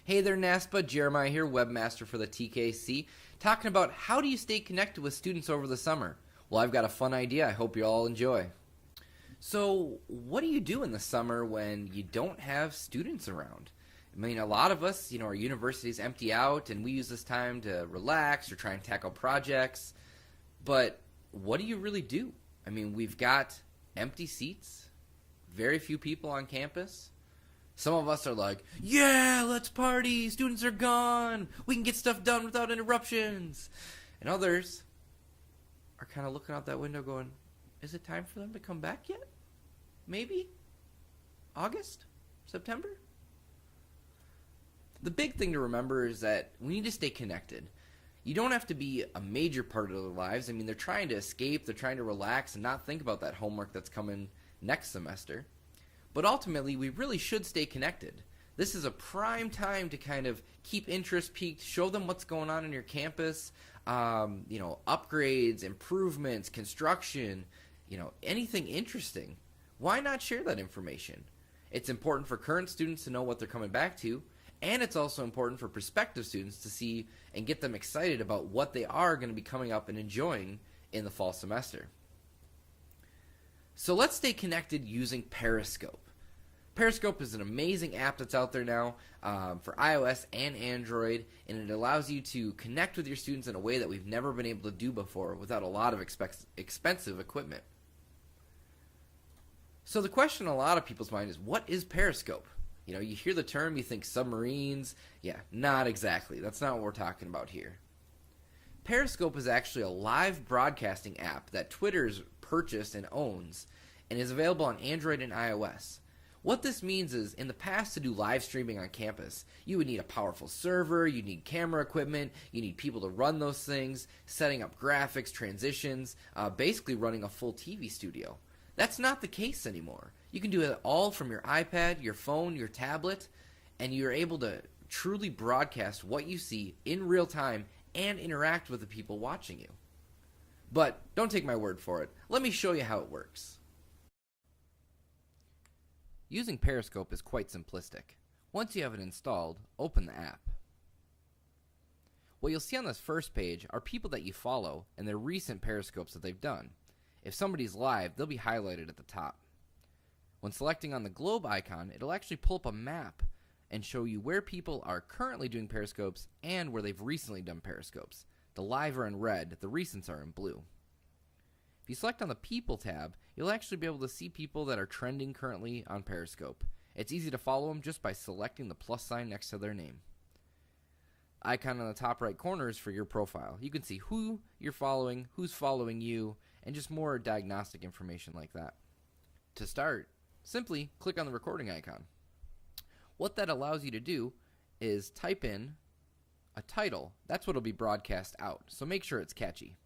Hey there, NASPA. Jeremiah here, webmaster for the TKC, talking about how do you stay connected with students over the summer. Well, I've got a fun idea I hope you all enjoy. So, what do you do in the summer when you don't have students around? I mean, a lot of us, our universities empty out and we use this time to relax or try and tackle projects. But what do you really do? I mean, we've got empty seats, very few people on campus. Some of us are like, yeah, let's party, students are gone, we can get stuff done without interruptions. And others are kind of looking out that window going, is it time for them to come back yet? Maybe? August? September? The big thing to remember is that we need to stay connected. You don't have to be a major part of their lives. I mean, they're trying to escape, they're trying to relax and not think about that homework that's coming next semester. But ultimately, we really should stay connected. This is a prime time to kind of keep interest peaked, show them what's going on in your campus, upgrades, improvements, construction, anything interesting. Why not share that information? It's important for current students to know what they're coming back to, and it's also important for prospective students to see and get them excited about what they are going to be coming up and enjoying in the fall semester. So let's stay connected using Periscope. Periscope is an amazing app that's out there now for iOS and Android, and it allows you to connect with your students in a way that we've never been able to do before without a lot of expensive equipment. So the question in a lot of people's mind is, what is Periscope? You hear the term, you think submarines. Yeah, not exactly. That's not what we're talking about here. Periscope is actually a live broadcasting app that Twitter's purchased and owns and is available on Android and iOS. What this means is, in the past, to do live streaming on campus, you would need a powerful server, you need camera equipment, you need people to run those things, setting up graphics, transitions, basically running a full TV studio. That's not the case anymore. You can do it all from your iPad, your phone, your tablet, and you're able to truly broadcast what you see in real time and interact with the people watching you. But don't take my word for it. Let me show you how it works. Using Periscope is quite simplistic. Once you have it installed, open the app. What you'll see on this first page are people that you follow and their recent Periscopes that they've done. If somebody's live, they'll be highlighted at the top. When selecting on the globe icon, it'll actually pull up a map and show you where people are currently doing Periscopes and where they've recently done Periscopes. The live are in red, the recents are in blue. If you select on the People tab, you'll actually be able to see people that are trending currently on Periscope. It's easy to follow them just by selecting the plus sign next to their name. Icon on the top right corner is for your profile. You can see who you're following, who's following you, and just more diagnostic information like that. To start, simply click on the recording icon. What that allows you to do is type in a title. That's what will be broadcast out, so make sure it's catchy.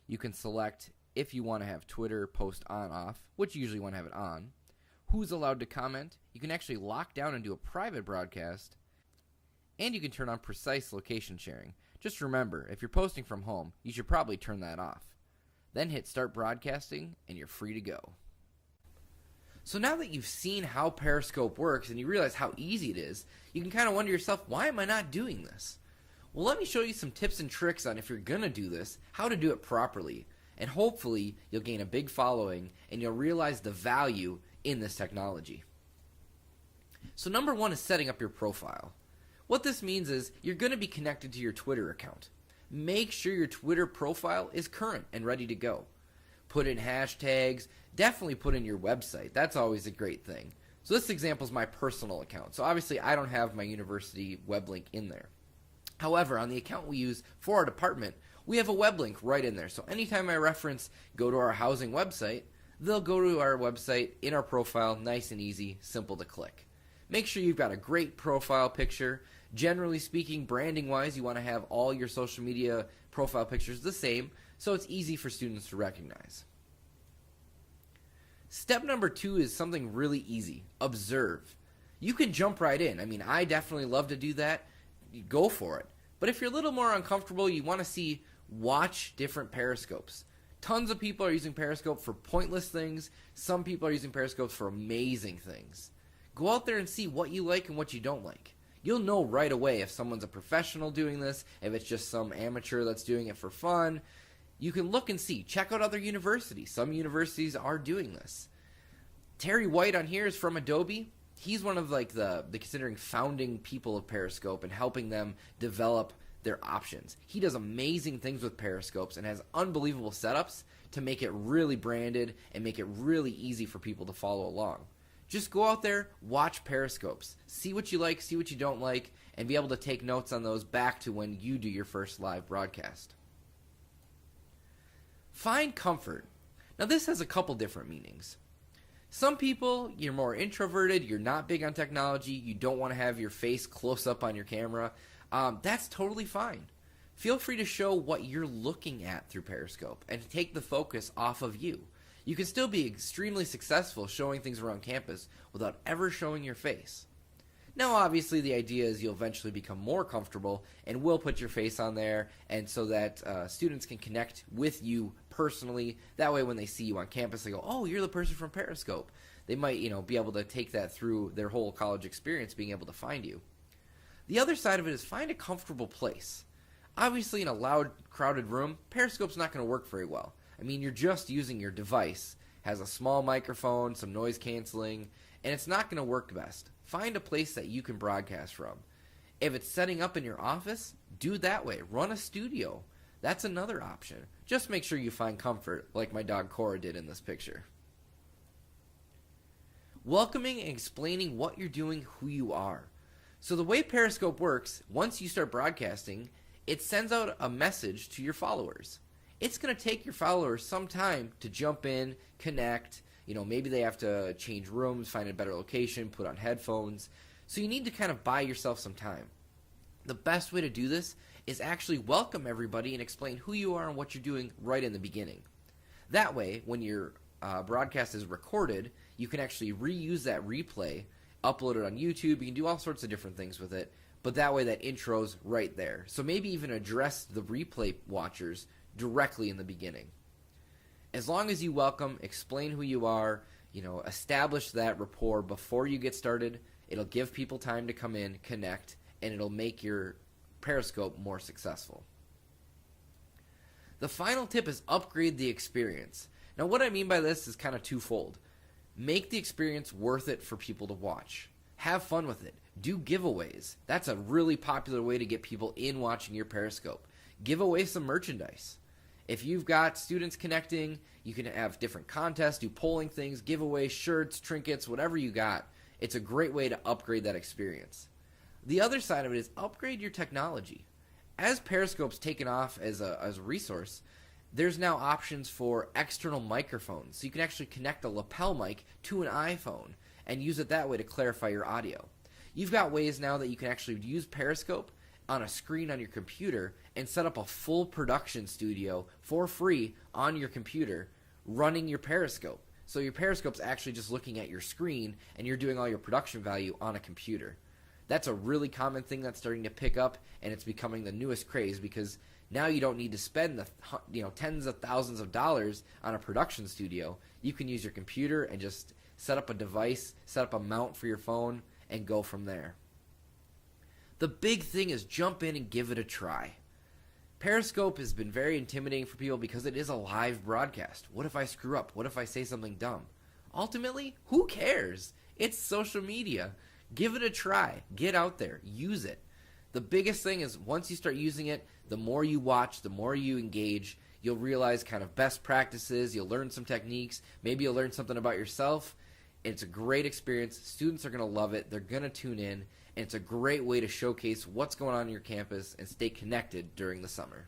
You can select if you want to have Twitter post on off, which you usually want to have it on. Who's allowed to comment. You can actually lock down and do a private broadcast. And you can turn on precise location sharing. Just remember, if you're posting from home, you should probably turn that off. Then hit start broadcasting and you're free to go. So now that you've seen how Periscope works and you realize how easy it is, you can kind of wonder yourself, why am I not doing this? Well, let me show you some tips and tricks on, if you're going to do this, how to do it properly. And hopefully you'll gain a big following and you'll realize the value in this technology. So number one is setting up your profile. What this means is you're going to be connected to your Twitter account. Make sure your Twitter profile is current and ready to go. Put in hashtags, definitely put in your website. That's always a great thing. So this example is my personal account. So obviously I don't have my university web link in there. However, on the account we use for our department, we have a web link right in there. So anytime I reference go to our housing website, they'll go to our website in our profile, nice and easy, simple to click. Make sure you've got a great profile picture. Generally speaking, branding wise, you want to have all your social media profile pictures the same, so it's easy for students to recognize. Step number two is something really easy. Observe. You can jump right in. I mean, I definitely love to do that. Go for it. But if you're a little more uncomfortable, you want to watch different Periscopes. Tons of people are using Periscope for pointless things. Some people are using Periscopes for amazing things. Go out there and see what you like and what you don't like. You'll know right away if someone's a professional doing this, if it's just some amateur that's doing it for fun. You can look and see. Check out other universities. Some universities are doing this. Terry White on here is from Adobe. He's one of like the considering founding people of Periscope and helping them develop their options. He does amazing things with Periscopes and has unbelievable setups to make it really branded and make it really easy for people to follow along. Just go out there, watch Periscopes, see what you like, see what you don't like, and be able to take notes on those back to when you do your first live broadcast. Find comfort. Now this has a couple different meanings. Some people, you're more introverted, you're not big on technology, you don't want to have your face close up on your camera. That's totally fine. Feel free to show what you're looking at through Periscope and take the focus off of you. You can still be extremely successful showing things around campus without ever showing your face. Now obviously the idea is you'll eventually become more comfortable and will put your face on there, and so that students can connect with you personally. That way when they see you on campus they go, oh, you're the person from Periscope. They might be able to take that through their whole college experience, being able to find you. The other side of it is find a comfortable place. Obviously in a loud, crowded room, Periscope's not going to work very well. I mean, you're just using your device. Has a small microphone, some noise canceling, and it's not going to work best. Find a place that you can broadcast from. If it's setting up in your office, do it that way. Run a studio. That's another option. Just make sure you find comfort, like my dog Cora did in this picture. Welcoming and explaining what you're doing, who you are. So the way Periscope works, once you start broadcasting, it sends out a message to your followers. It's going to take your followers some time to jump in, connect. Maybe they have to change rooms, find a better location, put on headphones. So you need to kind of buy yourself some time. The best way to do this is actually welcome everybody and explain who you are and what you're doing right in the beginning. That way, when your broadcast is recorded, you can actually reuse that replay, upload it on YouTube. You can do all sorts of different things with it, but that way that intro's right there. So maybe even address the replay watchers directly in the beginning. As long as you welcome, explain who you are, establish that rapport before you get started, it'll give people time to come in, connect, and it'll make your Periscope more successful. The final tip is upgrade the experience. Now what I mean by this is kind of twofold. Make the experience worth it for people to watch. Have fun with it. Do giveaways. That's a really popular way to get people in watching your Periscope. Give away some merchandise. If you've got students connecting, you can have different contests, do polling things, giveaways, shirts, trinkets, whatever you got. It's a great way to upgrade that experience. The other side of it is upgrade your technology. As Periscope's taken off as a resource, there's now options for external microphones. So you can actually connect a lapel mic to an iPhone and use it that way to clarify your audio. You've got ways now that you can actually use Periscope on a screen on your computer and set up a full production studio for free on your computer running your Periscope. So your Periscope's actually just looking at your screen and you're doing all your production value on a computer. That's a really common thing that's starting to pick up, and it's becoming the newest craze because now you don't need to spend the tens of thousands of dollars on a production studio. You can use your computer and just set up a device, set up a mount for your phone, and go from there. The big thing is jump in and give it a try. Periscope has been very intimidating for people because it is a live broadcast. What if I screw up? What if I say something dumb? Ultimately, who cares? It's social media. Give it a try. Get out there. Use it. The biggest thing is once you start using it, the more you watch, the more you engage, you'll realize kind of best practices, you'll learn some techniques, maybe you'll learn something about yourself. It's a great experience. Students are going to love it. They're going to tune in. And it's a great way to showcase what's going on your campus and stay connected during the summer.